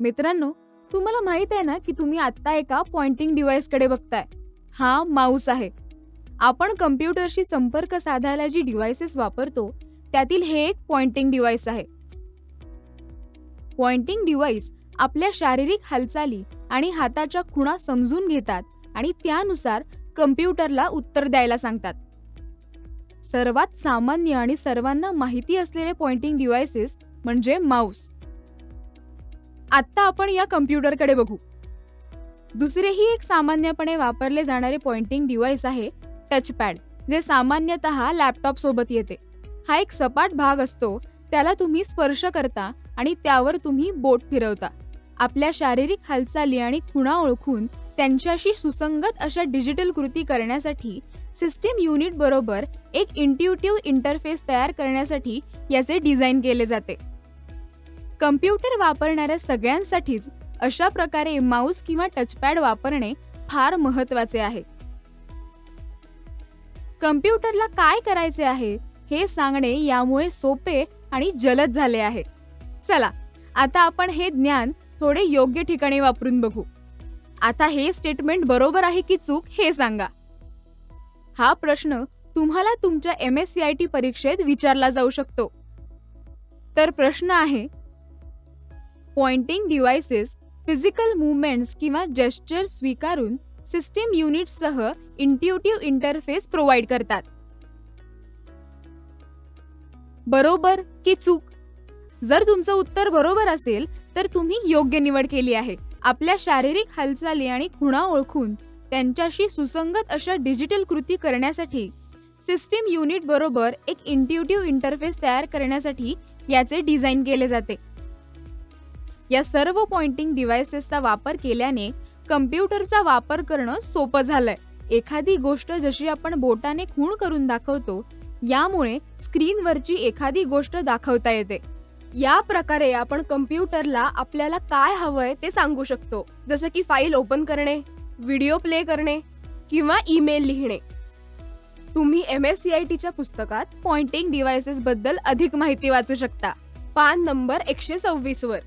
मित्रांनो, तुम्हाला माहित आहे ना की तुम्ही आता एका पॉइंटिंग डिव्हाइसकडे बघताय. हा माऊस आहे. आपण कम्प्युटरशी संपर्क साधायला जी डिव्हाइसेस वापरतो त्यातील हे एक पॉइंटिंग डिव्हाइस आहे. पॉइंटिंग डिव्हाइस आपल्या शारीरिक हालचाली आणि हाताच्या खुणा समजून घेतात आणि त्यानुसार कम्प्युटरला उत्तर द्यायला सांगतात. सर्वात सामान्य आणि सर्वांना माहिती असलेले पॉइंटिंग डिव्हाइसेस म्हणजे माऊस. आता आपण या कम्प्युटरकडे बघू. दुसरेही एक सामान्यपणे वापरले जाणारे पॉइंटिंग डिव्हाइस आहे टचपॅड, जे सामान्यतः लॅपटॉप सोबत येते. हा एक सपाट भाग असतो, त्याला तुम्ही स्पर्श करता आणि त्यावर तुम्ही बोट फिरवता. आपल्या शारीरिक हालचाली आणि खुणा ओळखून त्यांच्याशी सुसंगत अशा डिजिटल कृती करण्यासाठी सिस्टीम युनिट बरोबर एक इंट्युटिव्ह इंटरफेस तयार करण्यासाठी याचे डिझाईन केले जाते. कम्प्युटर वापरणाऱ्या सगळ्यांसाठीच अशा प्रकारे माऊस किंवा टचपॅड वापरणे फार महत्त्वाचे आहे. कम्प्युटरला काय करायचे आहे हे सांगणे यामुळे सोपे आणि जलद झाले आहे. चला, आता आपण हे ज्ञान थोडे योग्य ठिकाणी वापरून बघू. आता हे स्टेटमेंट बरोबर आहे की चूक हे सांगा. हा प्रश्न तुम्हाला तुमच्या MSCIT परीक्षेत विचारला जाऊ शकतो. तर प्रश्न आहे, पॉइंटिंग डिव्हाइसेस फिजिकल मूवमेंट्स किंवा जेस्चर स्वीकारून सिस्टीम युनिट्ससह इंट्युटिव्ह इंटरफेस प्रोव्हाइड करतात. बरोबर की चूक? जर तुमचं उत्तर बरोबर असेल तर तुम्ही योग्य निवड केली आहे. आपल्या शारीरिक हालचाली आणि खुणा ओळखून त्यांच्याशी सुसंगत अशा डिजिटल कृती करण्यासाठी सिस्टीम युनिट बरोबर एक इंट्युटिव्ह इंटरफेस तयार करण्यासाठी याचे डिझाईन केले जाते. या सर्व पॉइंटिंग डिव्हाइसेसचा वापर केल्याने कम्प्युटरचा वापर करणं सोपं झालंय. एखादी गोष्ट जशी आपण बोटाने खूण करून दाखवतो, यामुळे स्क्रीनवरची एखादी गोष्ट दाखवता येते. या प्रकारे आपण कम्प्युटरला आपल्याला काय हवंय ते सांगू शकतो, जसं की फाईल ओपन करणे, व्हिडिओ प्ले करणे किंवा ईमेल लिहिणे. तुम्ही MSCITच्या पुस्तकात पॉइंटिंग डिव्हाइसेस बद्दल अधिक माहिती वाचू शकता, पान नंबर 126 वर.